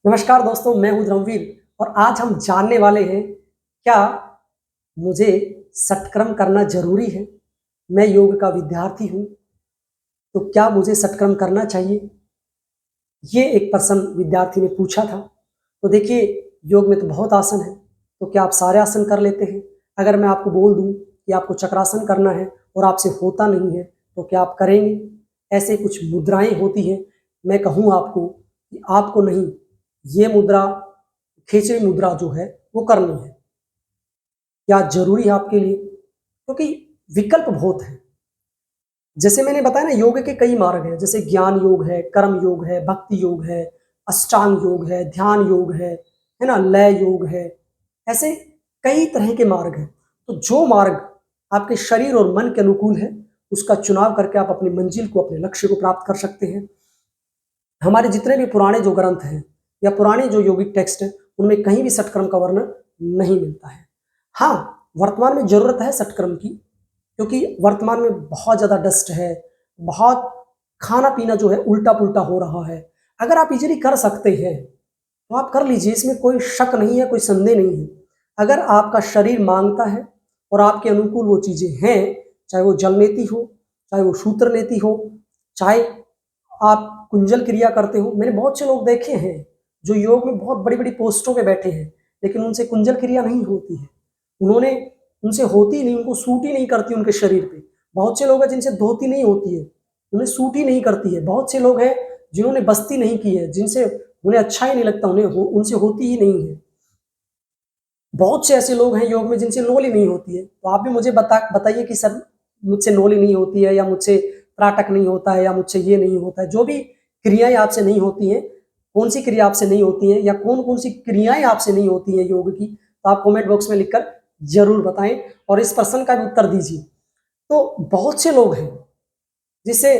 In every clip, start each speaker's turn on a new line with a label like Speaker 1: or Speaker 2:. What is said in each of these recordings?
Speaker 1: नमस्कार दोस्तों, मैं हूं धर्मवीर और आज हम जानने वाले हैं क्या मुझे सत्कर्म करना जरूरी है। मैं योग का विद्यार्थी हूं, तो क्या मुझे सत्कर्म करना चाहिए, ये एक पर्सन विद्यार्थी ने पूछा था। तो देखिए, योग में तो बहुत आसन है, तो क्या आप सारे आसन कर लेते हैं? अगर मैं आपको बोल दूं कि आपको चक्रासन करना है और आपसे होता नहीं है, तो क्या आप करेंगे? ऐसे कुछ मुद्राएं होती हैं, मैं कहूँ आपको कि आपको नहीं, ये मुद्रा, खींची मुद्रा जो है वो करनी है। क्या जरूरी है आपके लिए? क्योंकि विकल्प बहुत है। जैसे मैंने बताया ना, योग के कई मार्ग हैं, जैसे ज्ञान योग है, कर्म योग है, भक्ति योग है, अष्टांग योग है, ध्यान योग है ना, लय योग है। ऐसे कई तरह के मार्ग हैं। तो जो मार्ग आपके शरीर और मन के अनुकूल है, उसका चुनाव करके आप अपनी मंजिल को, अपने लक्ष्य को प्राप्त कर सकते हैं। हमारे जितने भी पुराने जो ग्रंथ हैं या पुराने जो योगिक टेक्स्ट हैं, उनमें कहीं भी सटकर्म का वर्णन नहीं मिलता है। हाँ, वर्तमान में जरूरत है सटकर्म की, क्योंकि वर्तमान में बहुत ज्यादा डस्ट है, बहुत खाना पीना जो है उल्टा पुल्टा हो रहा है। अगर आप इजीली कर सकते हैं तो आप कर लीजिए, इसमें कोई शक नहीं है, कोई संदेह नहीं है। अगर आपका शरीर मांगता है और आपके अनुकूल वो चीजें हैं, चाहे वो जल नेति हो, चाहे वो सूत्र नेति हो, चाहे आप कुंजल क्रिया करते हो। मैंने बहुत से लोग देखे हैं जो योग में बहुत बड़ी बड़ी पोस्टों पे बैठे हैं, लेकिन उनसे कुंजल क्रिया नहीं होती है। उन्होंने उनसे होती नहीं, उनको सूट ही नहीं करती उनके शरीर पे। बहुत से लोग हैं जिनसे धोती नहीं होती है, उन्हें सूट ही नहीं करती है। बहुत से लोग हैं जिन्होंने बस्ती नहीं की है, जिनसे उन्हें अच्छा ही नहीं लगता, उनसे होती ही नहीं है। बहुत से ऐसे लोग हैं योग में जिनसे नोली नहीं होती है। तो आप भी मुझे बताइए कि सर, मुझसे नोली नहीं होती है, या मुझसे त्राटक नहीं होता है, या मुझसे ये नहीं होता है। जो भी क्रियाएं आपसे नहीं होती हैं, कौन सी क्रिया आपसे नहीं होती है, या कौन कौन सी क्रियाएं आपसे नहीं होती हैं योग की, तो आप कमेंट बॉक्स में लिखकर जरूर बताएं और इस प्रश्न का भी उत्तर दीजिए। तो बहुत से लोग हैं जिसे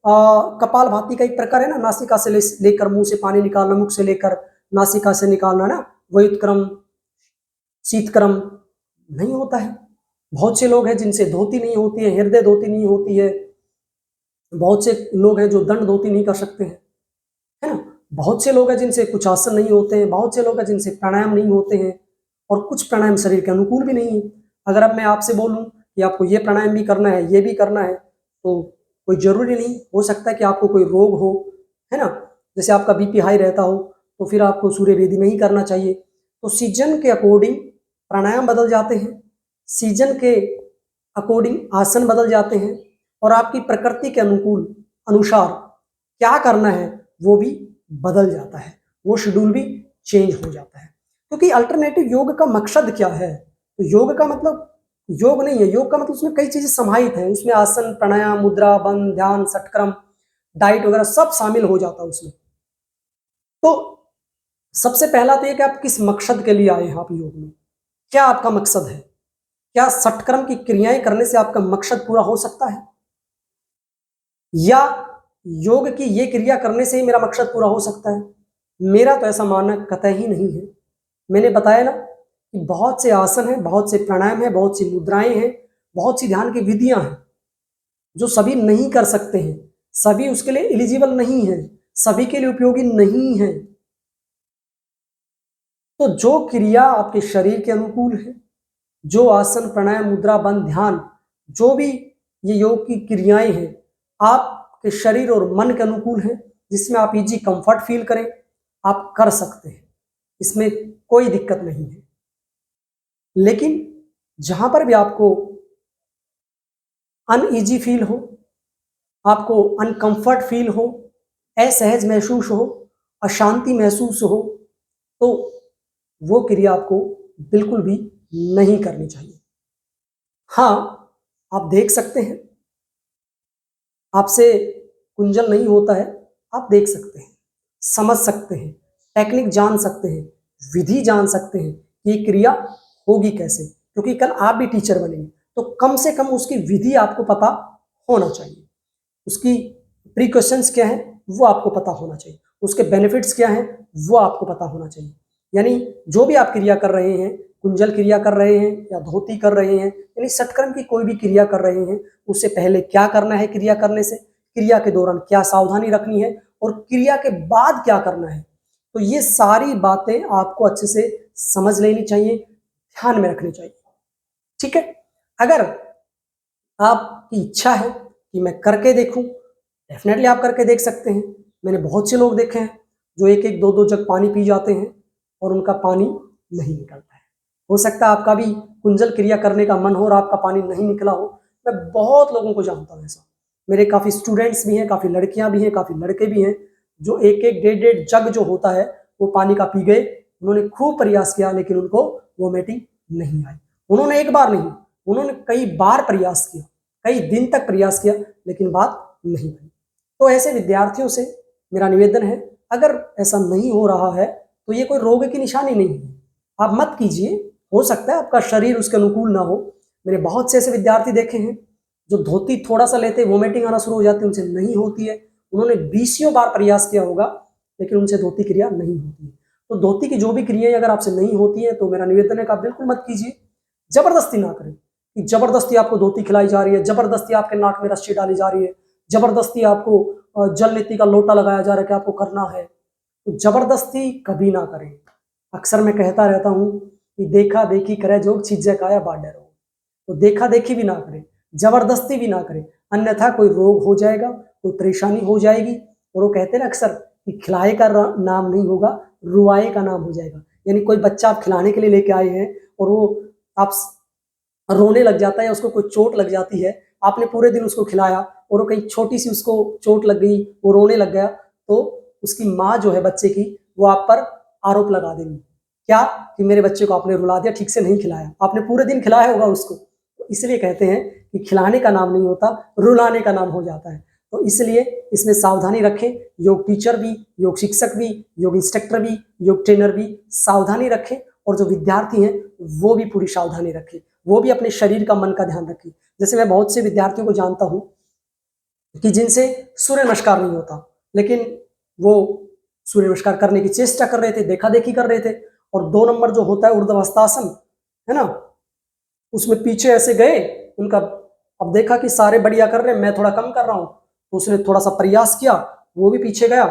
Speaker 1: कपाल भाती का एक प्रकार है ना, नासिका से लेकर मुंह से पानी निकालना, मुख से लेकर नासिका से निकालना ना, वही उत्क्रम शीतक्रम नहीं होता है। बहुत से लोग हैं जिनसे धोती नहीं होती है, हृदय धोती नहीं होती है। बहुत से लोग हैं जो दंड धोती नहीं कर सकते हैं, है ना। बहुत से लोग हैं जिनसे कुछ आसन नहीं होते हैं, बहुत से लोग हैं जिनसे प्राणायाम नहीं होते हैं, और कुछ प्राणायाम शरीर के अनुकूल भी नहीं है। अगर अब मैं आपसे बोलूं कि आपको ये प्राणायाम भी करना है, ये भी करना है, तो कोई जरूरी नहीं, हो सकता है कि आपको कोई रोग हो, है ना। जैसे आपका बीपी हाई रहता हो, तो फिर आपको सूर्य वेदी नहीं करना चाहिए। तो सीजन के अकॉर्डिंग प्राणायाम बदल जाते हैं, सीजन के अकॉर्डिंग आसन बदल जाते हैं, और आपकी प्रकृति के अनुकूल अनुसार क्या करना है वो भी बदल जाता है, वो शेड्यूल भी चेंज हो जाता है। क्योंकि अल्टरनेटिव योग का मकसद क्या है? तो योग का मतलब योग नहीं है, योग का मतलब उसमें कई चीजें समाहित हैं। उसमें आसन, प्राणायाम, मुद्रा, बंध, ध्यान, सटक्रम, डाइट वगैरह सब शामिल हो जाता है उसमें। तो सबसे पहला तो ये कि आप किस मकसद के लिए आए हैं आप योग में, क्या आपका मकसद है? क्या सटकर्म की क्रियाएं करने से आपका मकसद पूरा हो सकता है, या योग की ये क्रिया करने से ही मेरा मकसद पूरा हो सकता है? मेरा तो ऐसा मानना कतई ही नहीं है। मैंने बताया ना कि बहुत से आसन हैं, बहुत से प्राणायाम हैं, बहुत सी मुद्राएं हैं, बहुत सी ध्यान की विधियां हैं जो सभी नहीं कर सकते हैं, सभी उसके लिए एलिजिबल नहीं है, सभी के लिए उपयोगी नहीं है। तो जो क्रिया आपके शरीर के अनुकूल है, जो आसन, प्राणायाम, मुद्रा, बंध, ध्यान, जो भी ये योग की क्रियाएं हैं, आपके शरीर और मन के अनुकूल हैं, जिसमें आप इजी कंफर्ट फील करें, आप कर सकते हैं, इसमें कोई दिक्कत नहीं है। लेकिन जहां पर भी आपको अनईजी फील हो, आपको अनकंफर्ट फील हो, असहज महसूस हो, अशांति महसूस हो, तो वो क्रिया आपको बिल्कुल भी नहीं करनी चाहिए। हाँ, आप देख सकते हैं, आपसे कुंजल नहीं होता है, आप देख सकते हैं, समझ सकते हैं, टेक्निक जान सकते हैं, विधि जान सकते हैं कि ये क्रिया होगी कैसे, क्योंकि कल आप भी टीचर बनेंगे। तो कम से कम उसकी विधि आपको पता होना चाहिए, उसकी प्रिकॉशंस क्या है वो आपको पता होना चाहिए, उसके बेनिफिट्स क्या हैं वो आपको पता होना चाहिए। यानी जो भी आप क्रिया कर रहे हैं, कुंजल क्रिया कर रहे हैं या धोती कर रहे हैं, यानी सटकर्म की कोई भी क्रिया कर रहे हैं, उससे पहले क्या करना है क्रिया करने से, क्रिया के दौरान क्या सावधानी रखनी है, और क्रिया के बाद क्या करना है। तो ये सारी बातें आपको अच्छे से समझ लेनी चाहिए, ध्यान में रखनी चाहिए। ठीक है, अगर आपकी इच्छा है कि मैं करके देखूं, डेफिनेटली आप करके देख सकते हैं। मैंने बहुत से लोग देखे हैं जो एक एक दो दो जग पानी पी जाते हैं और उनका पानी नहीं निकलता है। हो सकता है आपका भी कुंजल क्रिया करने का मन हो और आपका पानी नहीं निकला हो। मैं बहुत लोगों को जानता हूँ ऐसा। मेरे काफ़ी स्टूडेंट्स भी हैं, काफ़ी लड़कियां भी हैं, काफ़ी लड़के भी हैं जो एक एक डेढ़ डेढ़ जग जो होता है वो पानी का पी गए। उन्होंने खूब प्रयास किया लेकिन उनको वोमिटिंग नहीं आई। उन्होंने एक बार नहीं, उन्होंने कई बार प्रयास किया, कई दिन तक प्रयास किया, लेकिन बात नहीं बनी। तो ऐसे विद्यार्थियों से मेरा निवेदन है, अगर ऐसा नहीं हो रहा है तो ये कोई रोग की निशानी नहीं है, आप मत कीजिए। हो सकता है आपका शरीर उसके अनुकूल ना हो। मैंने बहुत से ऐसे विद्यार्थी देखे हैं जो धोती थोड़ा सा लेते वोमिटिंग आना शुरू हो जाती है, उनसे नहीं होती है। उन्होंने बीसियों बार प्रयास किया होगा लेकिन उनसे धोती क्रिया नहीं होती है। तो धोती की जो भी क्रियाएं अगर आपसे नहीं होती है तो मेरा निवेदन है कि आप बिल्कुल मत कीजिए। जबरदस्ती ना करें कि जबरदस्ती आपको धोती खिलाई जा रही है, जबरदस्ती आपके नाक में रस्सी डाली जा रही है, जबरदस्ती आपको जल नीति का लोटा लगाया जा रहा है कि आपको करना है। तो जबरदस्ती कभी ना करें। अक्सर मैं कहता रहता हूँ कि देखा देखी करे जोग छिज्जे काया बाडे रहो। तो देखा देखी भी ना करें, जबरदस्ती भी ना करें, अन्यथा कोई रोग हो जाएगा, कोई परेशानी हो जाएगी। और वो कहते हैं ना अक्सर कि खिलाए का नाम नहीं होगा, रुआए का नाम हो जाएगा। यानी कोई बच्चा आप खिलाने के लिए लेके आए हैं और वो आप रोने लग जाता है, उसको कोई चोट लग जाती है, आपने पूरे दिन उसको खिलाया और वो कहीं छोटी सी उसको चोट लग गई, वो रोने लग गया, तो उसकी माँ जो है बच्चे की, वो आप पर आरोप लगा देंगी। क्या कि मेरे बच्चे को आपने रुला दिया, ठीक से नहीं खिलाया, आपने पूरे दिन खिलाया होगा उसको। तो इसलिए कहते हैं कि खिलाने का नाम नहीं होता, रुलाने का नाम हो जाता है। तो इसलिए इसमें सावधानी रखें। योग टीचर भी, योग शिक्षक भी, योग इंस्ट्रक्टर भी, योग ट्रेनर भी सावधानी रखें, और जो विद्यार्थी हैं वो भी पूरी सावधानी रखें, वो भी अपने शरीर का, मन का ध्यान रखें। जैसे मैं बहुत से विद्यार्थियों को जानता हूं कि जिनसे सूर्य नमस्कार नहीं होता, लेकिन वो सूर्य नमस्कार करने की चेष्टा कर रहे थे, देखा देखी कर रहे थे, और 2 नंबर जो होता है ऊर्ध्वस्थासन, है ना, उसमें पीछे ऐसे गए उनका। अब देखा कि सारे बढ़िया कर रहे हैं, मैं थोड़ा कम कर रहा हूं, तो उसने थोड़ा सा प्रयास किया, वो भी पीछे गया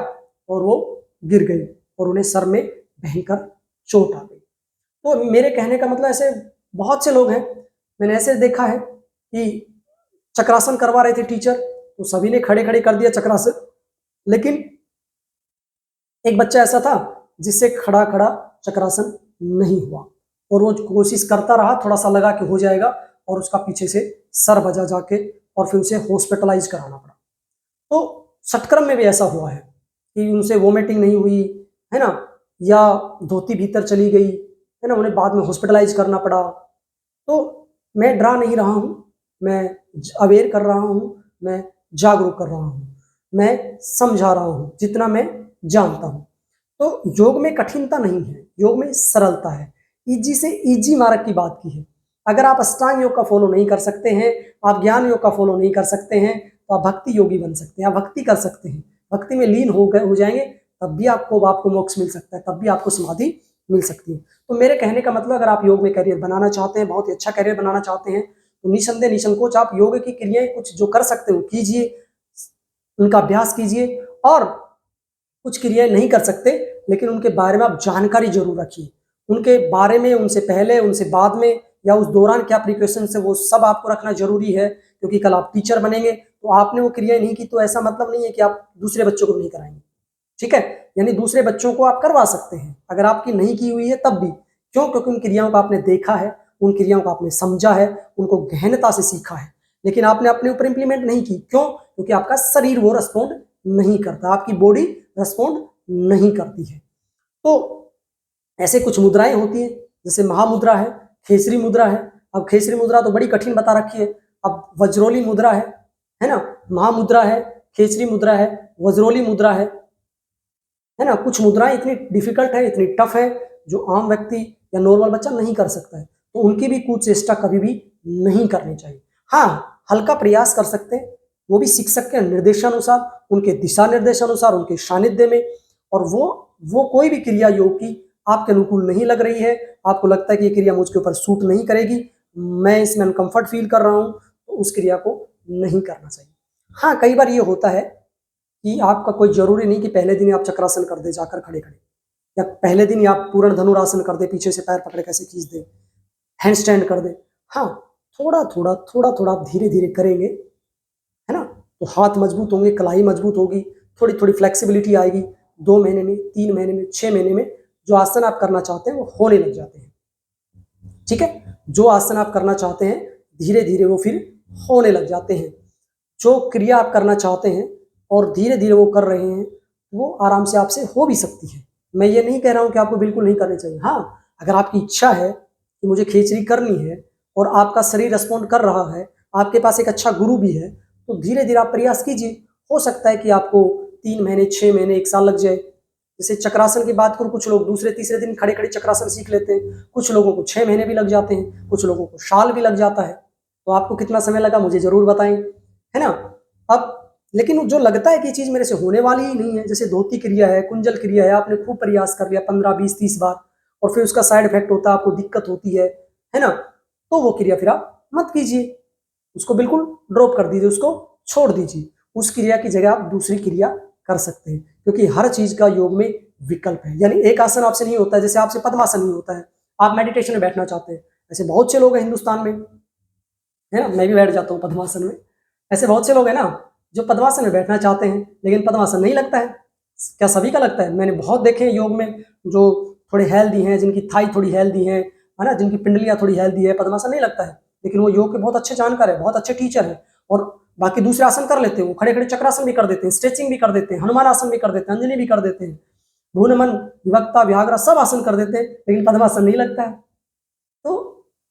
Speaker 1: और वो गिर गए और उन्हें सर में भयंकर चोट आ गई। तो मेरे कहने का मतलब ऐसे बहुत से लोग हैं, मैंने ऐसे देखा है कि चक्रासन करवा रहे थे टीचर, तो सभी ने खड़े खड़े कर दिया चक्रासन, लेकिन एक बच्चा ऐसा था जिससे खड़ा खड़ा चक्रासन नहीं हुआ, और वो कोशिश करता रहा, थोड़ा सा लगा कि हो जाएगा, और उसका पीछे से सर बजा जाके और फिर उसे हॉस्पिटलाइज कराना पड़ा। तो सटक्रम में भी ऐसा हुआ है कि उनसे वोमिटिंग नहीं हुई, है ना, या धोती भीतर चली गई, है ना, उन्हें बाद में हॉस्पिटलाइज करना पड़ा। तो मैं डरा नहीं रहा हूँ, मैं अवेयर कर रहा हूँ, मैं जागरूक कर रहा हूँ, मैं समझा रहा हूँ जितना मैं जानता हूँ। तो योग में कठिनता नहीं है, योग में सरलता है। इजी से इजी मार्ग की बात की है। अगर आप अष्टांग योग का फॉलो नहीं कर सकते हैं, आप ज्ञान योग का फॉलो नहीं कर सकते हैं, तो आप भक्ति योगी बन सकते हैं, आप भक्ति कर सकते हैं, भक्ति में लीन हो जाएंगे, तब भी आपको मोक्ष मिल सकता है, तब भी आपको समाधि मिल सकती है। तो मेरे कहने का मतलब, अगर आप योग में करियर बनाना चाहते हैं, बहुत ही अच्छा करियर बनाना चाहते हैं, तो निसंदेह निसंकोच आप योग की क्रियाएं कुछ जो कर सकते हो कीजिए, उनका अभ्यास कीजिए। और कुछ क्रियाएं नहीं कर सकते, लेकिन उनके बारे में आप जानकारी जरूर रखिए, उनके बारे में, उनसे पहले, उनसे बाद में, या उस दौरान क्या प्रिकॉशन है, वो सब आपको रखना जरूरी है। क्योंकि कल आप टीचर बनेंगे, तो आपने वो क्रियाएं नहीं की तो ऐसा मतलब नहीं है कि आप दूसरे बच्चों को नहीं कराएंगे। ठीक है, यानी दूसरे बच्चों को आप करवा सकते हैं अगर आपकी नहीं की हुई है तब भी। क्यों? क्योंकि उन क्रियाओं को आपने देखा है, उन क्रियाओं को आपने समझा है, उनको गहनता से सीखा है, लेकिन आपने अपने ऊपर इंप्लीमेंट नहीं की। क्यों? क्योंकि आपका शरीर वो रिस्पॉन्ड नहीं करता, आपकी बॉडी रिस्पॉन्ड नहीं करती है। तो ऐसे कुछ मुद्राएं होती हैं, जैसे महामुद्रा है, खेसरी मुद्रा है। अब खेसरी मुद्रा तो बड़ी कठिन बता रखी है। अब वज्रोली मुद्रा है ना, महामुद्रा है, खेसरी मुद्रा है, वज्रोली मुद्रा है ना। कुछ मुद्राएं इतनी डिफिकल्ट है, इतनी टफ है, जो आम व्यक्ति या नॉर्मल बच्चा नहीं कर सकता है, तो उनकी भी कुछ चेष्टा कभी भी नहीं करनी चाहिए। हाँ, हल्का प्रयास कर सकते हैं, वो भी शिक्षक के निर्देशानुसार, उनके दिशा निर्देशानुसार, उनके सानिध्य में। और वो कोई भी क्रिया योग की आपके अनुकूल नहीं लग रही है, आपको लगता है कि ये क्रिया मुझके ऊपर सूट नहीं करेगी, मैं इसमें अनकंफर्ट फील कर रहा हूँ, तो उस क्रिया को नहीं करना चाहिए। हाँ, कई बार ये होता है कि आपका कोई जरूरी नहीं कि पहले दिन आप चक्रासन कर दे जाकर खड़े खड़े। या पहले दिन ही आप पूर्ण धनुरासन कर दे, पीछे से पैर पकड़े कैसे खींच दे, हैंड स्टैंड कर दे। हाँ, थोड़ा थोड़ा आप धीरे धीरे करेंगे, है ना, तो हाथ मजबूत होंगे, कलाई मजबूत होगी, थोड़ी थोड़ी फ्लेक्सिबिलिटी आएगी। 2 महीने में, 3 महीने में, 6 महीने में जो आसन आप करना चाहते हैं वो होने लग जाते हैं। ठीक है, जो आसन आप करना चाहते हैं धीरे धीरे वो फिर होने लग जाते हैं। जो क्रिया आप करना चाहते हैं और धीरे धीरे वो कर रहे हैं, वो आराम से आपसे हो भी सकती है। मैं ये नहीं कह रहा हूं कि आपको बिल्कुल नहीं करनी चाहिए। हाँ, अगर आपकी इच्छा है कि मुझे खेचरी करनी है और आपका शरीर रिस्पॉन्ड कर रहा है, आपके पास एक अच्छा गुरु भी है, तो धीरे धीरे आप प्रयास कीजिए। हो सकता है कि आपको 3 महीने, 6 महीने, 1 साल लग जाए। जैसे चक्रासन की बात करूं, कुछ लोग दूसरे तीसरे दिन खड़े खड़े चक्रासन सीख लेते हैं, कुछ लोगों को 6 महीने भी लग जाते हैं, कुछ लोगों को साल भी लग जाता है। तो आपको कितना समय लगा मुझे जरूर बताएं, है ना। अब लेकिन जो लगता है कि चीज मेरे से होने वाली ही नहीं है, जैसे धोती क्रिया है, कुंजल क्रिया है, आपने खूब प्रयास कर लिया 15, 20, 30 बार और फिर उसका साइड इफेक्ट होता है, आपको दिक्कत होती है ना, तो वो क्रिया फिर आप मत कीजिए, उसको बिल्कुल ड्रॉप कर दीजिए, उसको छोड़ दीजिए। उस क्रिया की जगह आप दूसरी क्रिया कर सकते हैं, क्योंकि हर चीज का योग में विकल्प है। यानी एक आसन आपसे नहीं होता है, जैसे आपसे पद्मासन नहीं होता है, आप मेडिटेशन में बैठना चाहते हैं, ऐसे बहुत से लोग हैं हिंदुस्तान में, है ना, मैं भी बैठ जाता हूँ पद्मासन में। ऐसे बहुत से लोग हैं ना जो पद्मासन में बैठना चाहते हैं, लेकिन पद्मासन नहीं लगता है। क्या सभी का लगता है? मैंने बहुत देखे हैं योग में जो थोड़े हेल्दी हैं, जिनकी थाई थोड़ी हेल्दी है ना, जिनकी पिंडलियां थोड़ी हेल्दी है, पद्मासन नहीं लगता है, लेकिन वो योग के बहुत अच्छे जानकार है, बहुत अच्छे टीचर है, और बाकी दूसरे आसन कर लेते हैं। वो खड़े खड़े चक्रासन भी कर देते हैं, स्ट्रेचिंग भी कर देते हैं, हनुमान आसन भी कर देते हैं, अंजलि भी कर देते हैं, भून मन विभक्ता व्याघ्रा सब आसन कर देते हैं, लेकिन पद्मासन नहीं लगता है। तो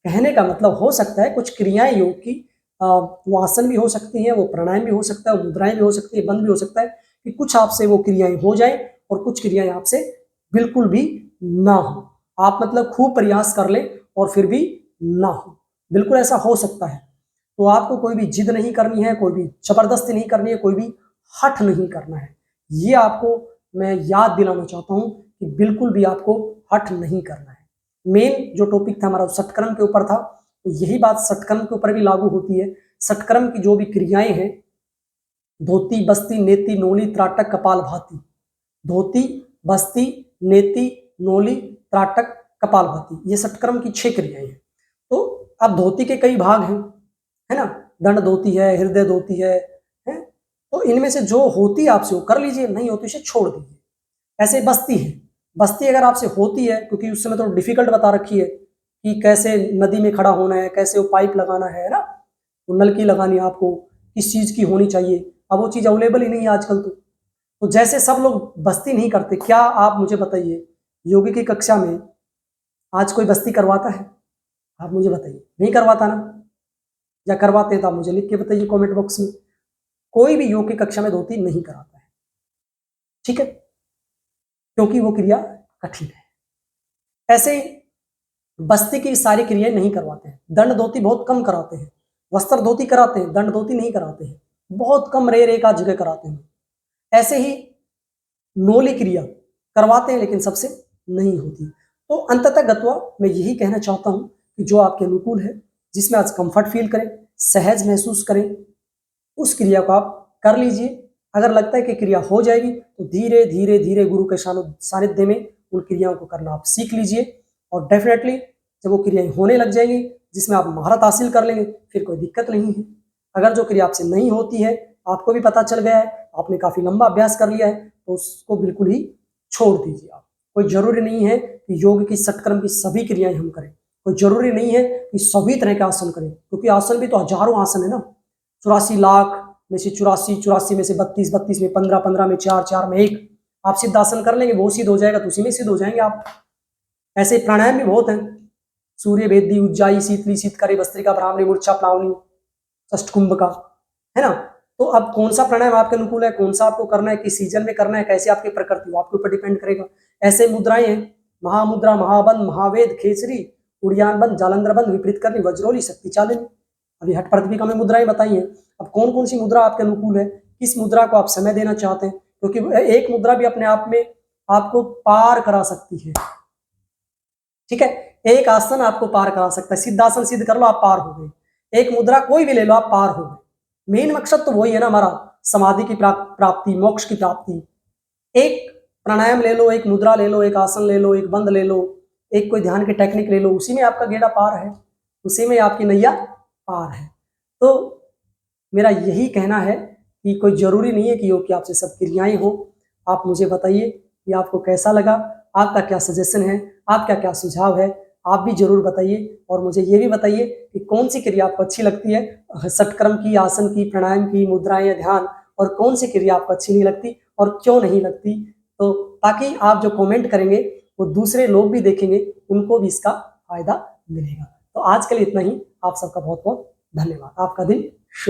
Speaker 1: कहने का मतलब हो सकता है कुछ क्रियाएं योग की, वो आसन भी हो सकती हैं, वो प्राणायाम भी हो सकता है, मुद्राएं भी हो सकती है, बंद भी हो सकता है, कि कुछ आपसे वो क्रियाएं हो जाए और कुछ क्रियाएं आपसे बिल्कुल भी ना हो। आप मतलब खूब प्रयास कर ले और फिर भी ना हो, बिल्कुल ऐसा हो सकता है। तो आपको कोई भी जिद नहीं करनी है, कोई भी जबरदस्ती नहीं करनी है, कोई भी हठ नहीं करना है। ये आपको मैं याद दिलाना चाहता हूं कि बिल्कुल भी आपको हठ नहीं करना है। मेन जो टॉपिक था हमारा षटकर्म के ऊपर था, तो यही बात षटकर्म के ऊपर भी लागू होती है। षटकर्म की जो भी क्रियाएं हैं, धोती, बस्ती, नेति, नोली, त्राटक, कपाल भाती। धोती, बस्ती, नेति, नोली, त्राटक, कपाल भाती, ये षटकर्म की 6 क्रियाएं हैं। तो अब धोती के कई भाग हैं, है ना, दंड धोती है, हृदय धोती है, तो इनमें से जो होती है आपसे वो कर लीजिए, नहीं होती इसे छोड़ दीजिए। ऐसे बस्ती है, बस्ती अगर आपसे होती है, क्योंकि उस समय तो डिफिकल्ट बता रखी है कि कैसे नदी में खड़ा होना है, कैसे वो पाइप लगाना है ना, वो नलकी लगानी है आपको, किस चीज की होनी चाहिए, अब वो चीज अवेलेबल ही नहीं है आजकल। तो जैसे सब लोग बस्ती नहीं करते, क्या आप मुझे बताइए योगी की कक्षा में आज कोई बस्ती करवाता है? आप मुझे बताइए, नहीं करवाता ना, या करवाते हैं तो आप मुझे लिख के बताइए कमेंट बॉक्स में। कोई भी योग की कक्षा में धोती नहीं कराता है, ठीक है, क्योंकि वो क्रिया कठिन है। ऐसे बस्ती की सारी क्रियाएं नहीं करवाते हैं, दंड धोती बहुत कम कराते हैं, वस्त्र धोती कराते हैं, दंड धोती नहीं कराते हैं, बहुत कम रेर एक आध जगह कराते हैं। ऐसे ही नोली क्रिया करवाते हैं, लेकिन सबसे नहीं होती। तो अंततः गत्वा मैं यही कहना चाहता हूं कि जो आपके अनुकूल है, जिसमें आज कंफर्ट फील करें, सहज महसूस करें, उस क्रिया को आप कर लीजिए। अगर लगता है कि क्रिया हो जाएगी तो धीरे धीरे धीरे गुरु के सानिध्य में उन क्रियाओं को करना आप सीख लीजिए, और डेफिनेटली जब वो क्रियाएं होने लग जाएंगी, जिसमें आप महारत हासिल कर लेंगे, फिर कोई दिक्कत नहीं है। अगर जो क्रिया आपसे नहीं होती है, आपको भी पता चल गया है, आपने काफी लंबा अभ्यास कर लिया है, तो उसको बिल्कुल ही छोड़ दीजिए। आप, कोई जरूरी नहीं है कि योग की षटकर्म की सभी क्रियाएं हम करें, कोई जरूरी नहीं है कि सभी तरह के आसन करें, क्योंकि आसन भी तो हजारों आसन है ना, 84 लाख में से 84, 84 में से 32, 32 में 15, 15 में 4, 4 में 1। आप सिद्ध आसन कर लेंगे, वो सिद्ध हो जाएगा तो उसी में सिद्ध हो जाएंगे आप। ऐसे प्राणायाम भी बहुत हैं, सूर्य भेदी, उज्जाई, शीतली, शीतकारी, भस्त्रिका, भ्रामरी, मूर्छा, प्लावनी, षष्ठकुंभ का, है ना। तो अब कौन सा प्राणायाम आपके अनुकूल है, कौन सा आपको करना है, किस सीजन में करना है, कैसे आपकी प्रकृति, वो आपके ऊपर डिपेंड करेगा। ऐसे मुद्राएं हैं, महामुद्रा, महाबंध, महावेद, खेचरी, उड़ियान बंद, जालंधर बंद, विपरीत करनी, वज्रोली, शक्ति चालिनी। अभी हठ प्रतिपिका में मुद्राएं बताई हैं। अब कौन कौन सी मुद्रा आपके अनुकूल है, किस मुद्रा को आप समय देना चाहते हैं, क्योंकि एक मुद्रा भी अपने आप में आपको पार करा सकती है, ठीक है। एक आसन आपको पार करा सकता है, सिद्धासन सिद्ध कर लो आप पार हो गए, एक मुद्रा कोई भी ले लो आप पार हो गए। मेन मकसद तो वही है ना हमारा, समाधि की प्राप्ति, मोक्ष की प्राप्ति। एक प्राणायाम ले लो, एक मुद्रा ले लो, एक आसन ले लो, एक बंद ले लो, एक कोई ध्यान की टेक्निक ले लो, उसी में आपका गेड़ा पार है, उसी में आपकी नैया पार है। तो मेरा यही कहना है कि कोई ज़रूरी नहीं है कि योग की आपसे सब क्रियाएं हो। आप मुझे बताइए कि आपको कैसा लगा, आपका क्या सजेशन है, आपका क्या सुझाव है, आप भी ज़रूर बताइए। और मुझे ये भी बताइए कि कौन सी क्रिया आपको अच्छी लगती है, षटक्रम की, आसन की, प्राणायाम की, मुद्राएं या ध्यान, और कौन सी क्रिया आपको अच्छी नहीं लगती और क्यों नहीं लगती। तो ताकि आप जो कमेंट करेंगे वो दूसरे लोग भी देखेंगे, उनको भी इसका फायदा मिलेगा। तो आज के लिए इतना ही। आप सबका बहुत बहुत धन्यवाद। आपका दिन